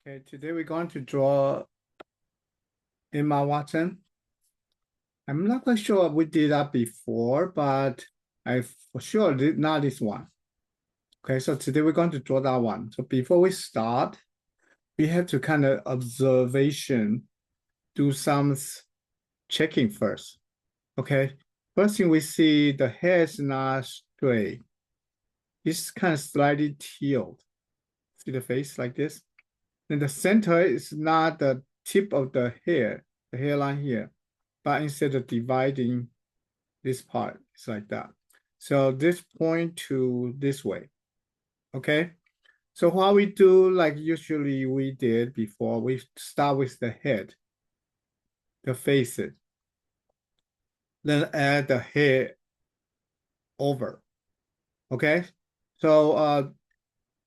Okay, today we're going to draw Emma Watson. I'm not quite sure we did that before, but I for sure did not this one. Okay, so today we're going to draw that one. So before we start, we have to kind of observation, do some checking first. Okay, first thing we see the hair is not straight. It's kind of slightly tilted. See the face like this? And the center is not the tip of the hair, the hairline here, but instead of dividing this part, it's like that. So this point to this way, okay? So what we do, like usually we did before, we start with the head, the faces, then add the hair over, okay? So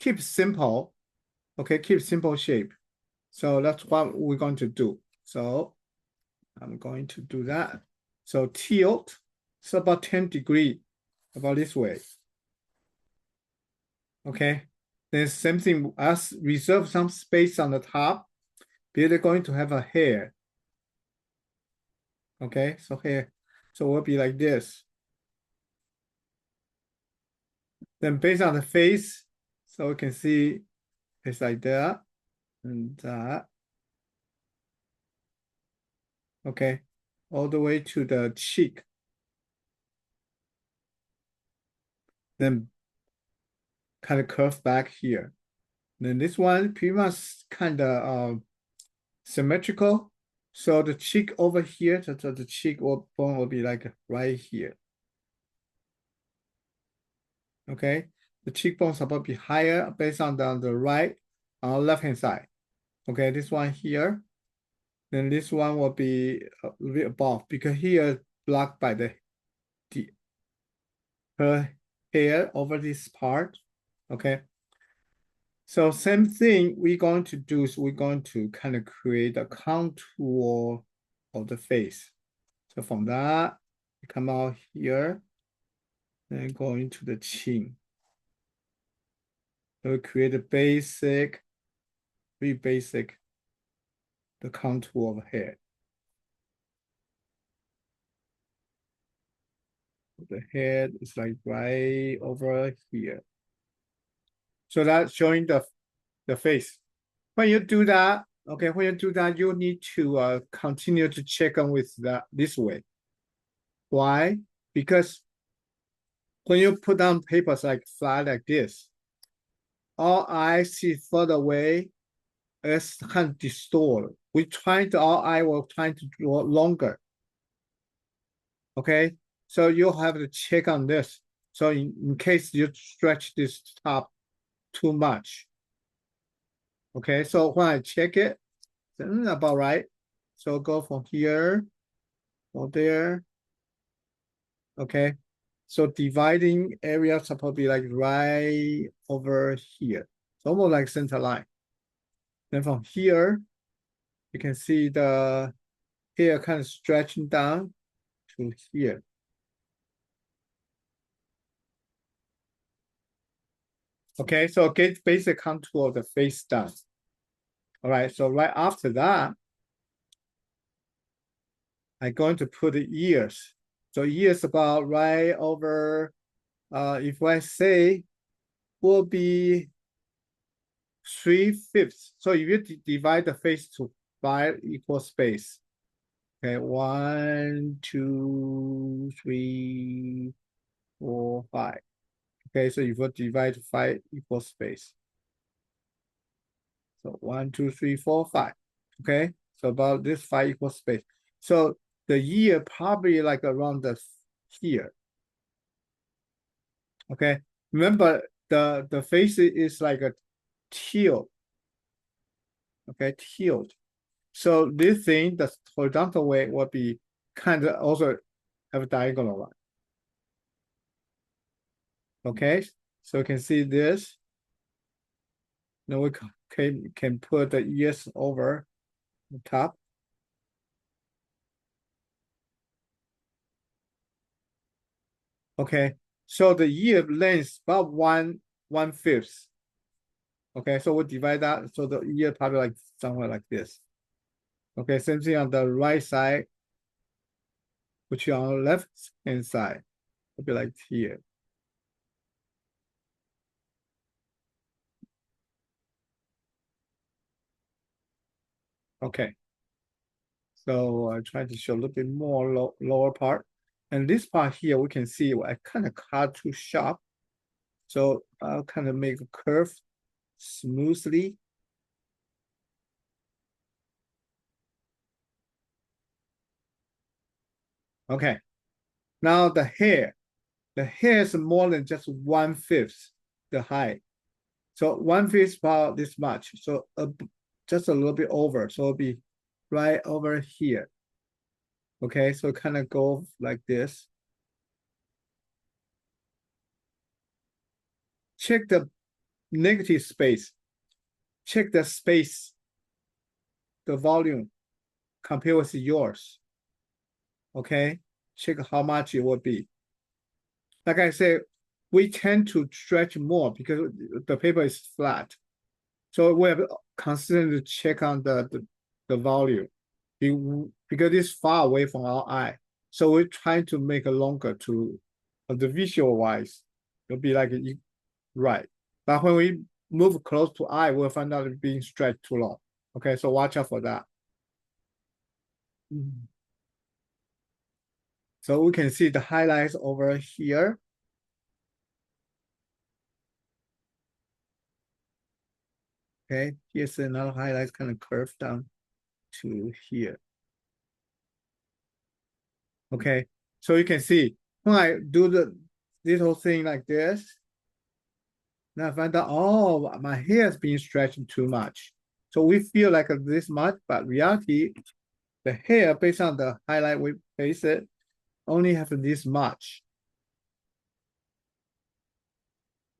keep simple, okay? Keep simple shape. So that's what we're going to do. So I'm going to do that. So tilt, it's about 10 degree, about this way. Okay. Then same thing as reserve some space on the top. We're going to have a hair. Okay, so here, so it will be like this. Then based on the face, so we can see it's like that and that. Okay, all the way to the cheek. Then kind of curve back here. Then this one pretty much kind of symmetrical. So the cheek over here, so the cheek bone will be like right here. Okay, the cheekbone supposed to be higher based on the right left hand side. Okay, this one here. Then this one will be a little bit above because here blocked by the her hair over this part. Okay. So same thing we're going to do is we're going to kind of create a contour of the face. So from that, we come out here, then go into the chin. So we create a basic, very basic, the contour of head. The head is like right over here. So that's showing the face. When you do that, okay, when you do that, you need to continue to check on with that this way. Why? Because when you put down papers like flat like this, all I see further away is kind of distort. We trying to all eye will trying to draw longer. Okay, so you have to check on this. So in case you stretch this top too much. Okay, so when I check it, then about right. So go from here, go there. Okay, so dividing area supposed to be like right over here. It's almost like center line. Then from here, you can see the hair kind of stretching down to here. Okay, so get basic contour of the face done. All right, so right after that, I'm going to put the ears. So ears about right over, if I say will be 3/5. So if you divide the face to 5 equal space. Okay, 1, 2, 3, 4, 5. Okay, so if you divide to 5 equal space. So 1, 2, 3, 4, 5. Okay, so about this 5 equal space. So the ear probably like around the here. Okay, remember the face is like a tilt. Okay, tilt. So this thing, the horizontal way will be kind of also have a diagonal line. Okay, so you can see this. Now we can put the ears over the top. Okay, so the ear length about 1/5. Okay, so we'll divide that. So the ear probably like somewhere like this. Okay, same thing on the right side, which on the left hand side will be like here. Okay. So I try to show a little bit more lower part. And this part here, we can see I kind of cut too sharp. So I'll kind of make a curve smoothly. Okay. Now the hair is more than just 1/5 the height. So 1/5 is about this much. So just a little bit over. So it'll be right over here. Okay, so kind of go like this. Check the negative space. Check the space, the volume, compare with yours. Okay, check how much it will be. Like I said, we tend to stretch more because the paper is flat. So we have constantly check on the volume because it's far away from our eye. So we're trying to make it longer to the visual wise. It'll be like right. But when we move close to eye, we'll find out it being stretched too long. Okay, so watch out for that. So we can see the highlights over here. Okay, here's another highlight kind of curved down to here. Okay, so you can see when I do the little thing like this, now I find out, oh, my hair is being stretched too much. So we feel like this much, but reality, the hair based on the highlight we place it, only have this much.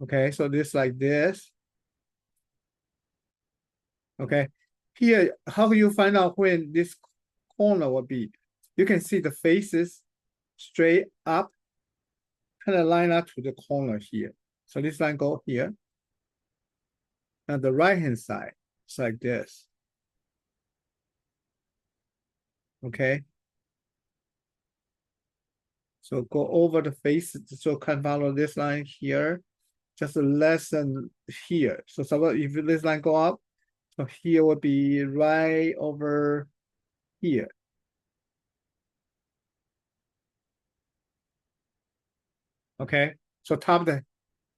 Okay, so this like this. Okay, here, how do you find out when this corner will be? You can see the faces straight up, kind of line up to the corner here. So this line go here. And the right hand side, it's like this. Okay. So go over the face, so can follow this line here, just less than here. So suppose if this line go up, so here will be right over here. Okay, so top of the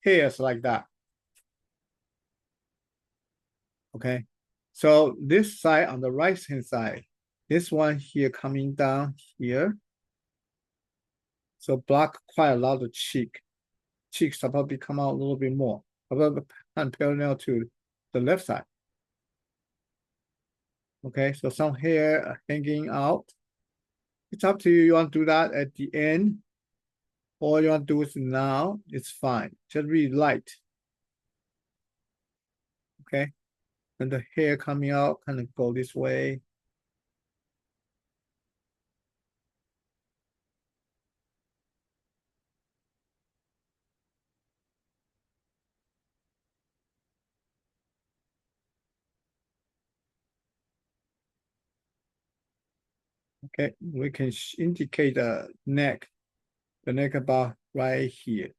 hair is like that. Okay, so this side on the right hand side, this one here coming down here. So block quite a lot of cheek. Cheek supposed to come out a little bit more, and parallel to the left side. Okay, so some hair hanging out. It's up to you. You want to do that at the end, or you want to do it now, it's fine. Just really light. Okay, and the hair coming out, kind of go this way. Okay, we can indicate the neck about right here.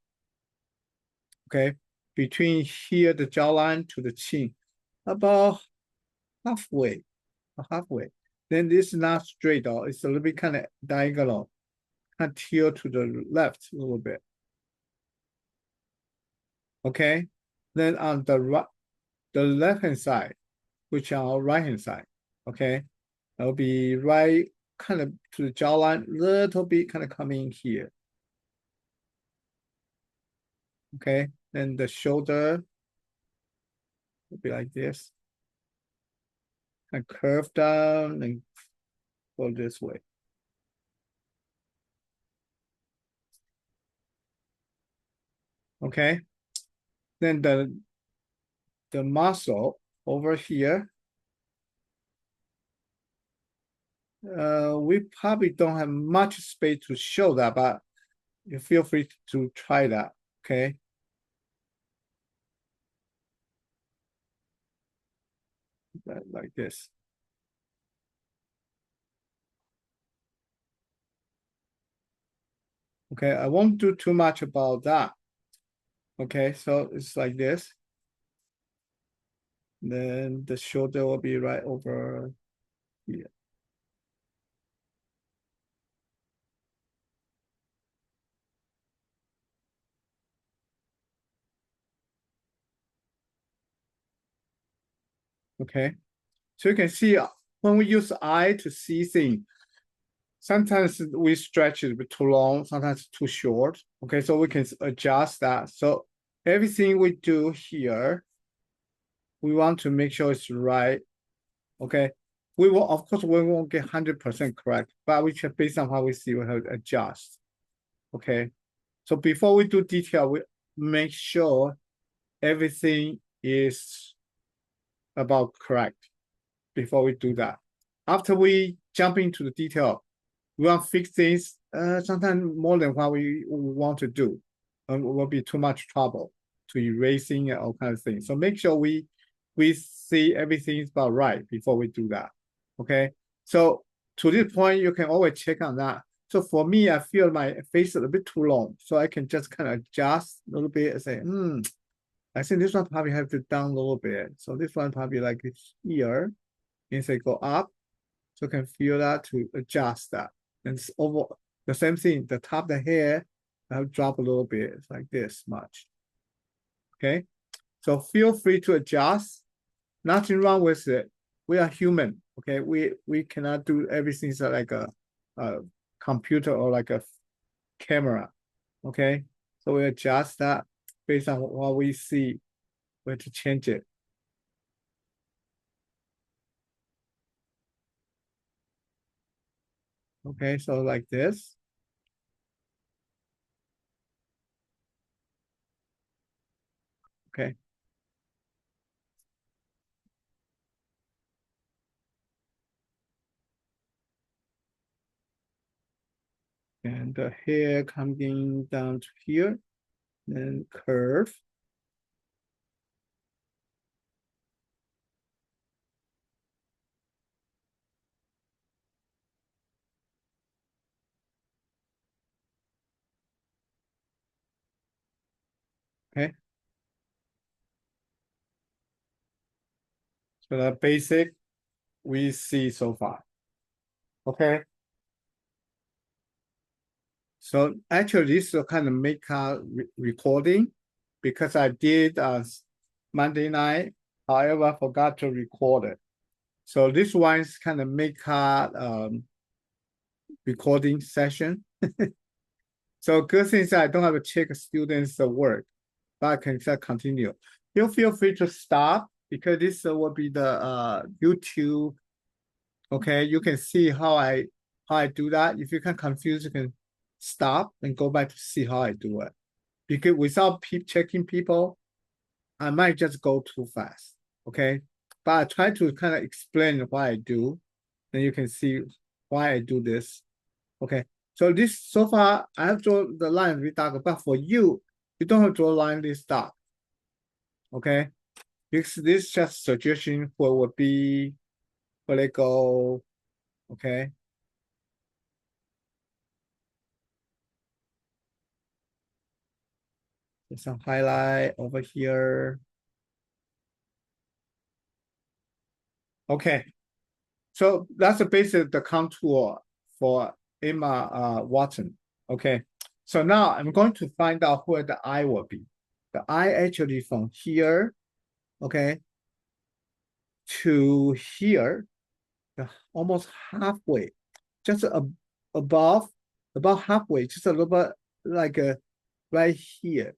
Okay, between here, the jawline to the chin, about halfway. Then this is not straight though, it's a little bit kind of diagonal, kind of tilt to the left a little bit. Okay, then on the right, the left hand side, which on our right hand side, okay, it'll be right kind of to the jawline, little bit kind of coming here. Okay, then the shoulder will be like this, and curve down and go this way. Okay, then the muscle over here, we probably don't have much space to show that, but you feel free to try that. Okay. like this. Okay, I won't do too much about that. Okay, so it's like this. Then the shoulder will be right over here. Okay, so you can see when we use eye to see things, sometimes we stretch it a bit too long, sometimes too short. Okay, so we can adjust that. So everything we do here, we want to make sure it's right. Okay, we will, of course, we won't get 100% correct, but we can, based on how we see, we have to adjust. Okay, so before we do detail, we make sure everything is about correct before we do that. After we jump into the detail, we want to fix things sometimes more than what we want to do. And it will be too much trouble to erasing all kinds of things. So make sure we see everything is about right before we do that. Okay. So to this point, you can always check on that. So for me, I feel my face is a bit too long. So I can just kind of adjust a little bit and say, I think this one probably have to down a little bit. So this one probably like here, and say go up. So you can feel that to adjust that. And it's over the same thing, the top of the hair, I'll drop a little bit. It's like this much. Okay. So feel free to adjust. Nothing wrong with it. We are human. Okay. We cannot do everything so like a computer or like a camera. Okay. So we adjust that based on what we see. We have to change it. Okay, so like this. Okay. And the hair coming down to here, then curve. Okay. So the basic we see so far. Okay. So actually this is kind of makeup recording because I did Monday night. However, I forgot to record it. So this one is kind of makeup recording session. So good thing is I don't have to check students' work, but I can just continue. You feel free to stop because this will be the YouTube. Okay, you can see how I do that. If you can confuse, you can stop and go back to see how I do it. Because without checking people, I might just go too fast. Okay, but I try to kind of explain what I do, then you can see why I do this. Okay, so this so far I have drawn the line very dark, but for you, you don't have to draw a line this dark. Okay, because this just suggestion what would be where they go. Okay. There's some highlight over here. Okay, so that's the basic the contour for Emma Watson. Okay, so now I'm going to find out where the eye will be. The eye actually from here, okay, to here, almost halfway, just above, about halfway, just a little bit like right here.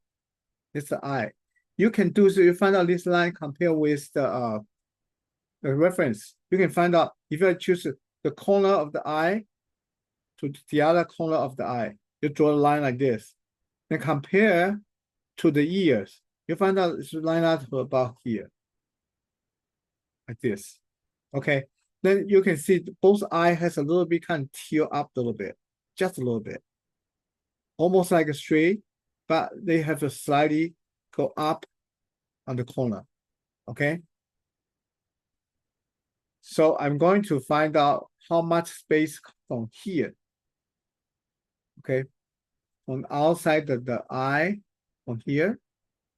It's the eye. You can do so. You find out this line compare with the reference. You can find out if you choose the corner of the eye to the other corner of the eye. You draw a line like this. Then compare to the ears. You find out it's lined up to about here. Like this. Okay. Then you can see both eye has a little bit kind of teal up a little bit. Just a little bit. Almost like a straight, but they have to slightly go up on the corner. Okay. So I'm going to find out how much space from here. Okay, on outside the eye, from here,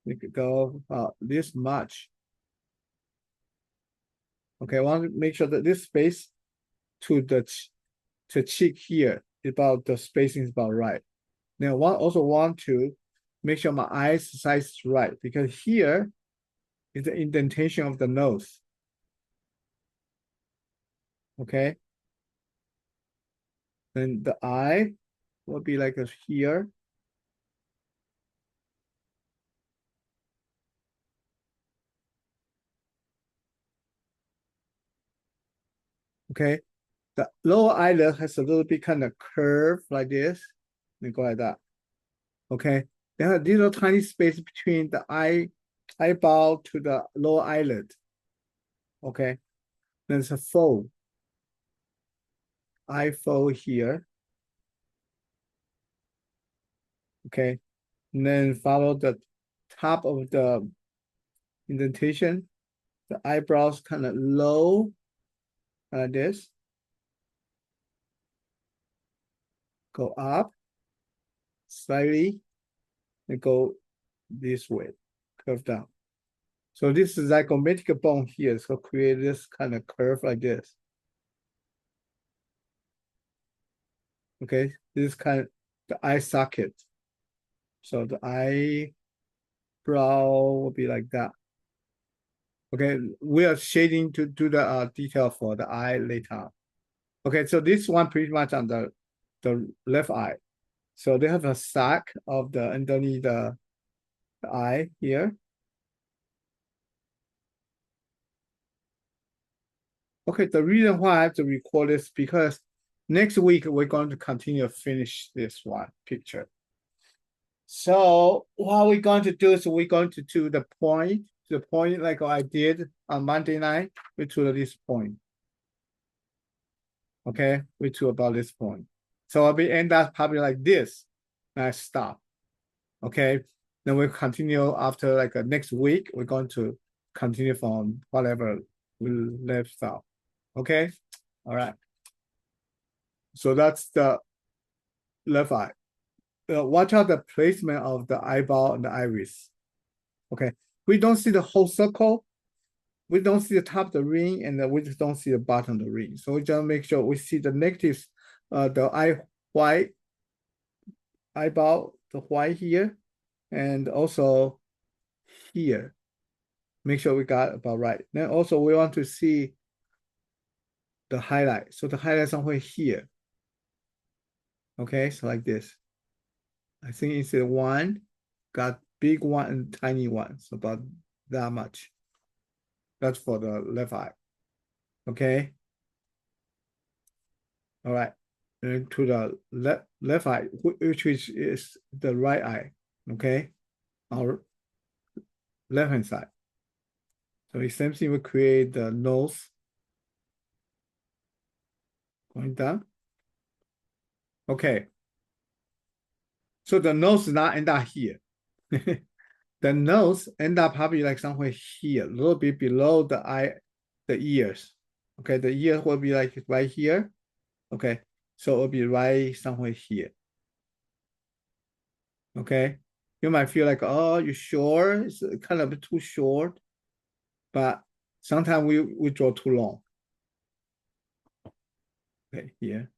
we could go this much. Okay, I want to make sure that this space to the cheek here about the spacing is about right. Now, also want to make sure my eyes size is right because here is the indentation of the nose. Okay, then the eye will be like this here. Okay, the lower eyelid has a little bit kind of curve like this. Let me go like that. Okay, there are little tiny space between the eyeball to the lower eyelid. Okay, there's a fold, eye fold here. Okay, and then follow the top of the indentation. The eyebrows kind of low, like this. Go up slightly and go this way, curve down. So this is zygomatic bone here, so create this kind of curve like this. Okay, this is kind of the eye socket. So the eyebrow will be like that. Okay, we are shading to do the detail for the eye later. Okay, so this one pretty much on the left eye. So they have a sac of the underneath the eye here. Okay, the reason why I have to record this because next week we're going to continue to finish this one picture. So what we're going to do is we're going to do the point like I did on Monday night, we to this point. Okay, we to about this point. So we end up probably like this. And I stop. Okay, then we'll continue after like next week. We're going to continue from whatever we left out. Okay, all right. So that's the left eye. Watch out the placement of the eyeball and the iris. Okay, we don't see the whole circle. We don't see the top of the ring, and we just don't see the bottom of the ring. So we just make sure we see the negatives, the white eyeball, the white here, and also here. Make sure we got about right. Then also we want to see the highlight. So the highlight somewhere here. Okay, so like this. I think it's a one, got big one and tiny one. So about that much. That's for the left eye. Okay. All right. And to the left eye, which is the right eye. Okay. Our left hand side. So the same thing will create the nose going down. Okay. So the nose is not end up here. The nose end up probably like somewhere here, a little bit below the eye, the ears. Okay, the ears will be like right here. Okay, so it'll be right somewhere here. Okay, you might feel like, oh, you sure? It's kind of too short, but sometimes we draw too long. Okay, here.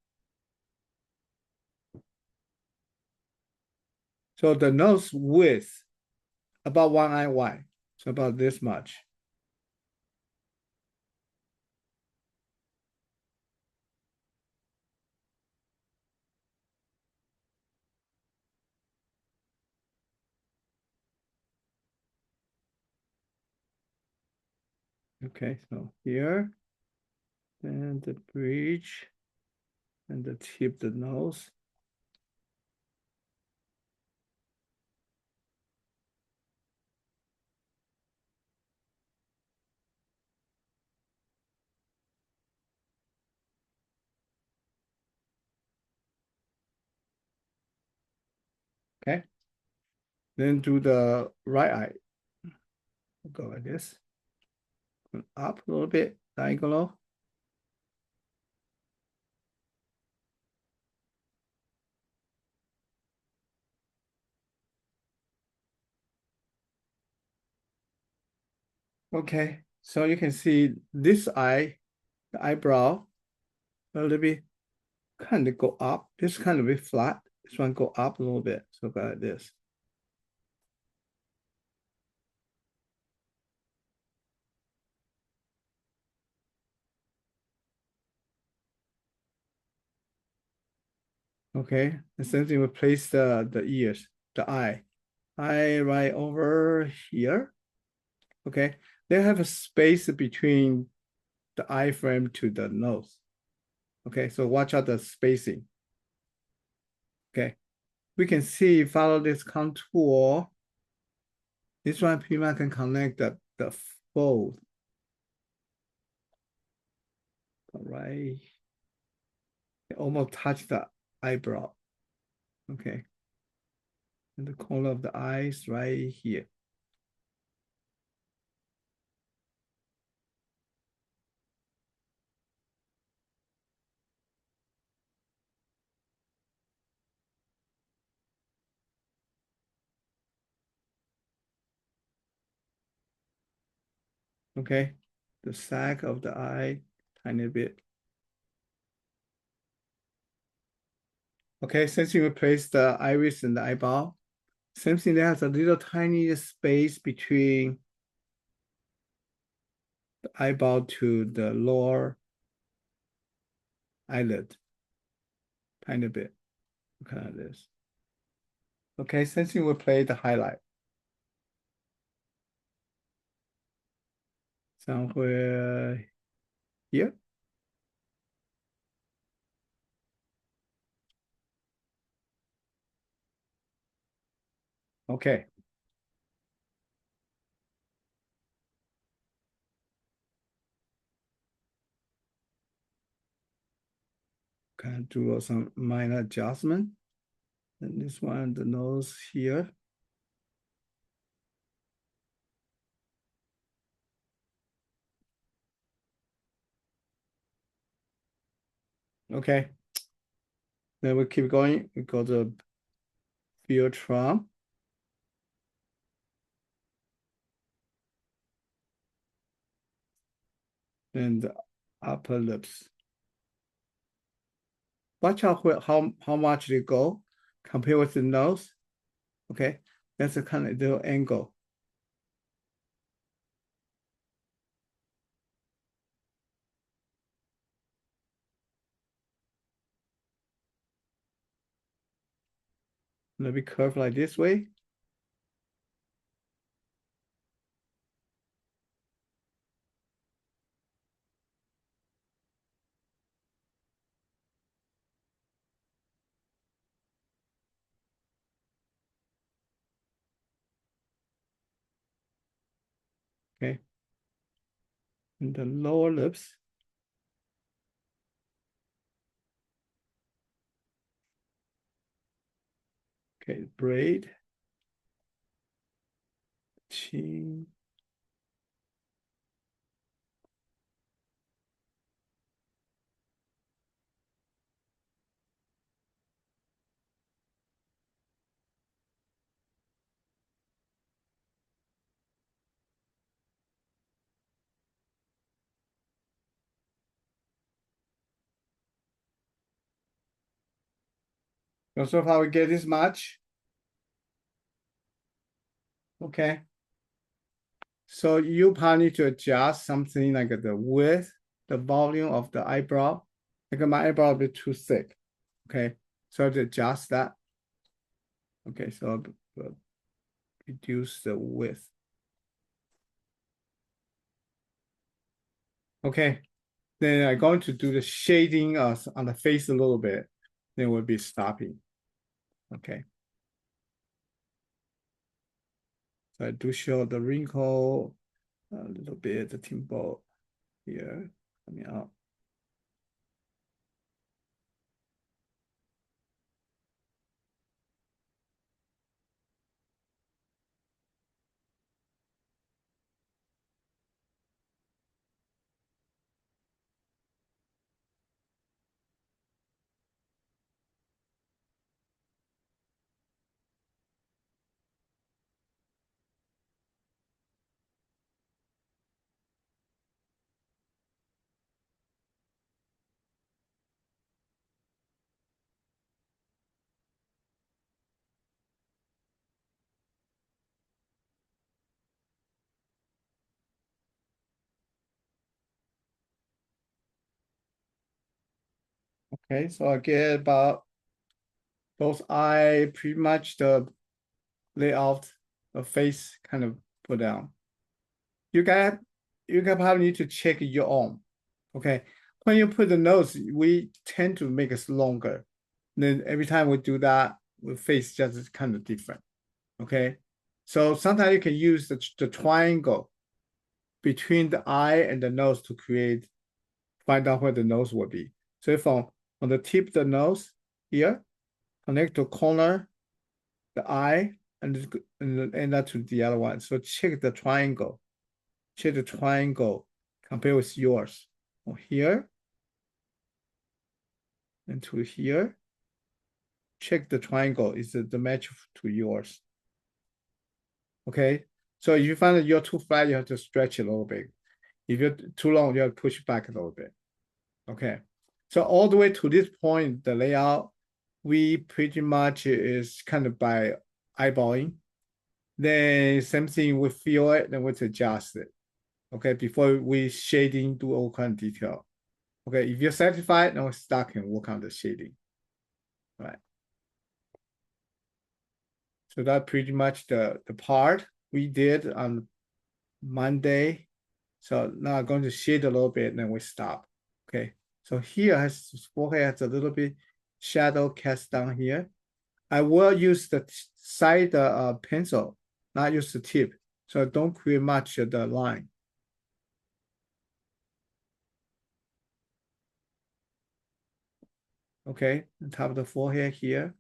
So the nose width about one eye wide, so about this much. Okay, so here, and the bridge, and the tip, the nose. Okay, then do the right eye. Go like this, up a little bit, diagonal. Okay, so you can see this eye, the eyebrow, a little bit kind of go up. This kind of be flat. This one go up a little bit. So go like this. Okay, the same thing we place the ears, the eye right over here. Okay, they have a space between the eye frame to the nose. Okay, so watch out the spacing. Okay, we can see, follow this contour. This one pretty much can connect the fold. All right, it almost touch the eyebrow. Okay, and the corner of the eyes right here. Okay, the sac of the eye, tiny bit. Okay, since you replace the iris and the eyeball, same thing, there's a little tiny space between the eyeball to the lower eyelid, tiny bit, kind of this. Okay, since you will play the highlight, somewhere here. Okay, kind of do some minor adjustment. And this one, the nose here. Okay, then we keep going. We go to field trump. And the upper lips. Watch out how much they go compared with the nose. Okay, that's a kind of little angle. Maybe curve like this way. Okay, and the lower lips. Okay, braid, chin. So far we get this much. Okay. So you probably need to adjust something like the width, the volume of the eyebrow. Like my eyebrow a bit too thick. Okay. So to adjust that. Okay, so reduce the width. Okay. Then I'm going to do the shading on the face a little bit. Then we'll be stopping. Okay. So I do show the wrinkle a little bit, the temple here coming out. Okay, so I get about both eye, pretty much the layout, the face kind of put down. You can probably need to check your own. Okay, when you put the nose, we tend to make it longer. Then every time we do that, the face just kind of different. Okay, so sometimes you can use the triangle between the eye and the nose to find out where the nose will be. So from on the tip of the nose here, connect to corner, the eye, and that to the other one. So check the triangle. Check the triangle compare with yours. From here and to here. Check the triangle. Is the match to yours? Okay. So if you find that you're too flat, you have to stretch it a little bit. If you're too long, you have to push back a little bit. Okay. So all the way to this point, the layout, we pretty much is kind of by eyeballing. Then same thing, we feel it, then we adjust it. Okay, before we shading, do all kind of detail. Okay, if you're satisfied, now we start and work on the shading. Right. So that pretty much the part we did on Monday. So now I'm going to shade a little bit, and then we stop. Okay. So here has forehead has a little bit shadow cast down here. I will use the side pencil, not use the tip. So don't create much of the line. Okay, on top of the forehead here.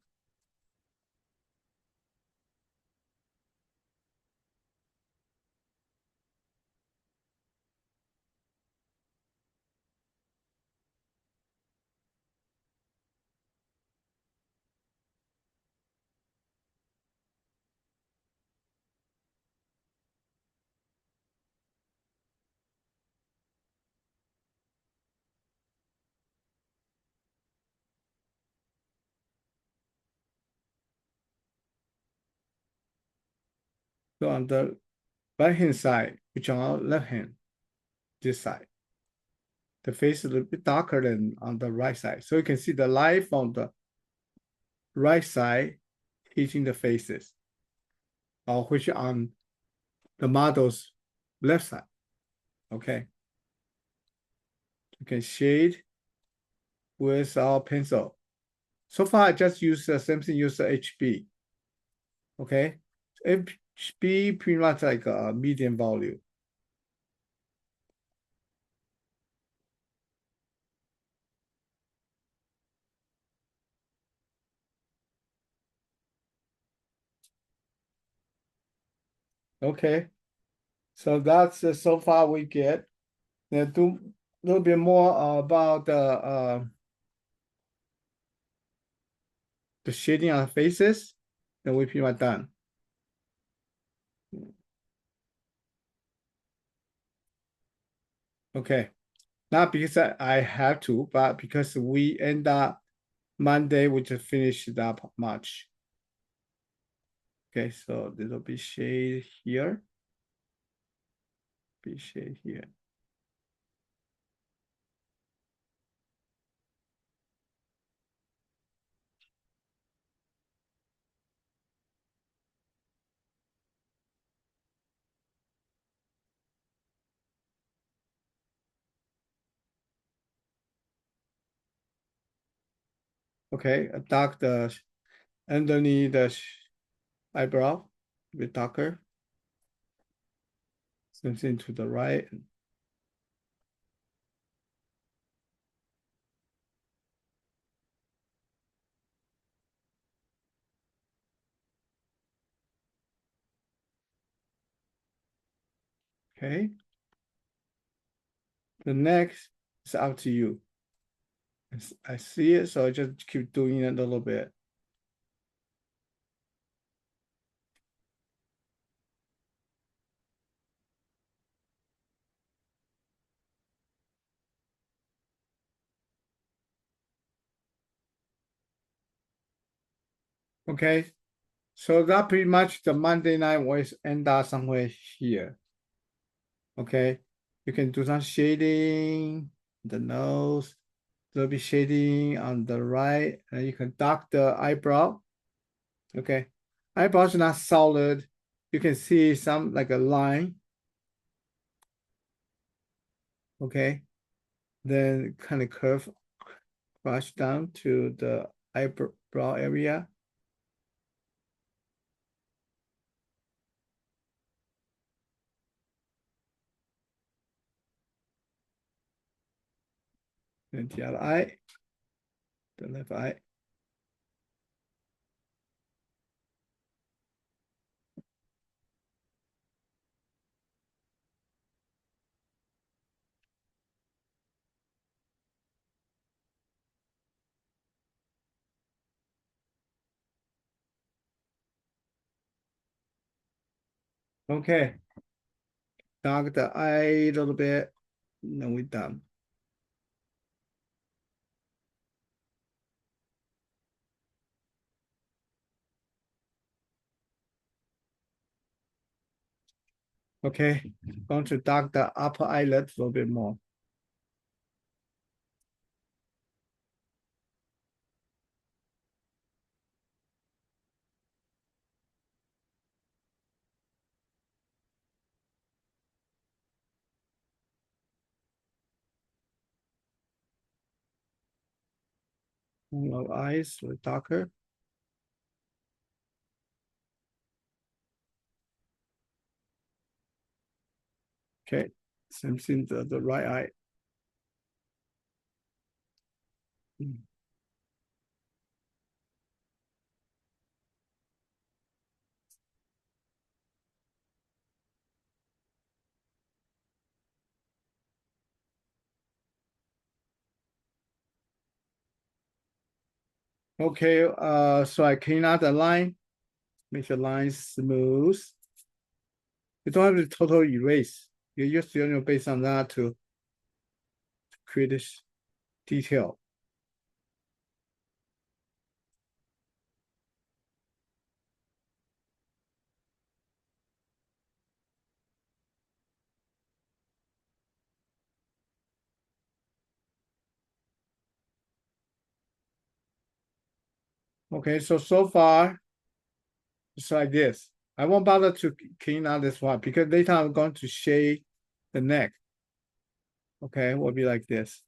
So on the right hand side, which on our left hand, this side. The face is a little bit darker than on the right side. So you can see the light from the right side hitting the faces, or which on the model's left side. Okay. You can shade with our pencil. So far, I just use the same thing, use the HB. Okay. HB pretty much like a medium volume. Okay. So that's so far we get. Now do a little bit more about the shading on the faces, then we pretty much done. Okay, not because I have to, but because we end up Monday, we just finished up March. Okay, so little bit shade here, bit shade here. Okay, dark the underneath the eyebrow, a bit darker. Same thing to the right. Okay. The next is up to you. I see it, so I just keep doing it a little bit. Okay, so that pretty much the Monday night was end up somewhere here. Okay, you can do some shading, the nose, there'll be shading on the right, and you can dark the eyebrow. Okay, eyebrow is not solid. You can see some like a line. Okay, then kind of curve, brush down to the eyebrow area. And the other eye, the left eye. Okay, dark the eye a little bit, and then we're done. Okay, going to dark the upper eyelid a little bit more. Our eyes were darker. Okay, same thing the right eye. Okay, so I clean out the line, make the line smooth. You don't have to total erase. You use the based on that to create this detail. Okay, so far it's like this. I won't bother to clean out this one because later I'm going to shade the neck. Okay, will be like this.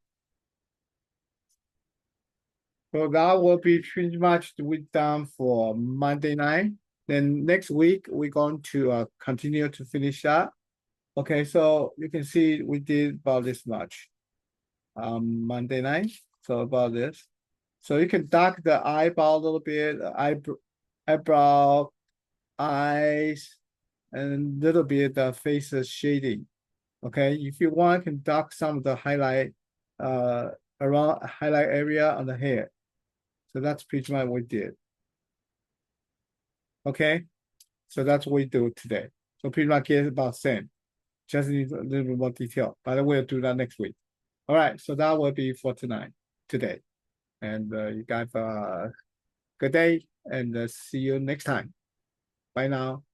So that will be pretty much the week done for Monday night. Then next week we're going to continue to finish that. Okay, so you can see we did about this much. Monday night, so about this. So you can dark the eyeball a little bit, eyebrow, eyes, and a little bit the face shading. Okay, if you want, you can dark some of the highlight around highlight area on the hair. So that's pretty much what we did. Okay, so that's what we do today. So pretty much it's about same. Just need a little bit more detail, but we'll do that next week. All right, so that will be for today. And you guys good day and see you next time. Bye now.